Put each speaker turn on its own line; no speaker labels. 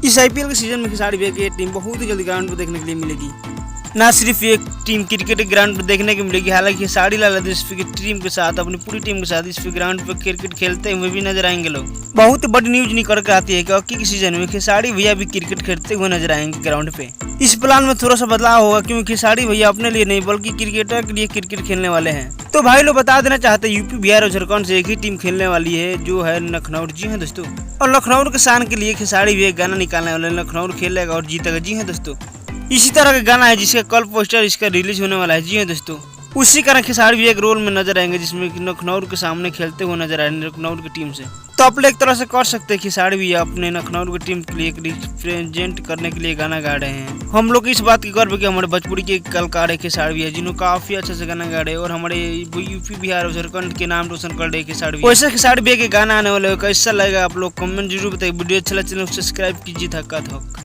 इस आईपीएल के सीजन में खेसारी भैया की टीम बहुत ही जल्दी ग्राउंड पर देखने के लिए मिलेगी। ना सिर्फ एक टीम क्रिकेट ग्राउंड पर देखने को मिलेगी, हालांकि खेसारी लाल यादव की टीम के साथ, अपनी पूरी टीम के साथ इस ग्राउंड पर क्रिकेट खेलते हुए भी नजर आएंगे लोग। बहुत बड़ी न्यूज निकल कर आती है कि हॉकी के सीजन में खेसारी भैया भी क्रिकेट खेलते हुए नजर आएंगे ग्राउंड पे। इस प्लान में थोड़ा सा बदलाव होगा, क्योंकि खेसारी भैया अपने लिए नहीं बल्कि क्रिकेटर के लिए क्रिकेट खेलने वाले हैं। तो भाई लोग बता देना चाहते हैं, यूपी, बिहार और झारखंड से एक ही टीम खेलने वाली है, जो है लखनऊ। जी हाँ दोस्तों, और लखनऊ के शान के लिए खेसारी भैया गाना निकालने वाले, लखनऊ खेलेगा और जीतेगा। जी हाँ दोस्तों, इसी तरह का गाना है जिसका कल पोस्टर इसका रिलीज होने वाला है। जी हाँ दोस्तों, उसी कारण खेसारी भी एक रोल में नजर आएंगे, जिसमें लखनऊ के सामने खेलते हुए नजर आएंगे लखनऊ की टीम से। तो आप एक तरह से कर सकते हैं, खेसारी भी अपने लखनऊ की टीम के लिए रिप्रेजेंट करने के लिए गाना गा रहे हैं। हम लोग इस बात की गर्व कि हमारे भोजपुरी के कलाकार है खेसारी भी है, जिन्होंने काफी अच्छे से गाना गा रहे हैं और हमारे यूपी, बिहार और झारखंड के नाम रोशन कर रहे हैं खेसारी भी। वैसे खेसारी भी के गाना आने वाले कैसा लगेगा आप लोग कमेंट जरूर बताइए। वीडियो अच्छा लगे सब्सक्राइब कीजिए। धक्का धक।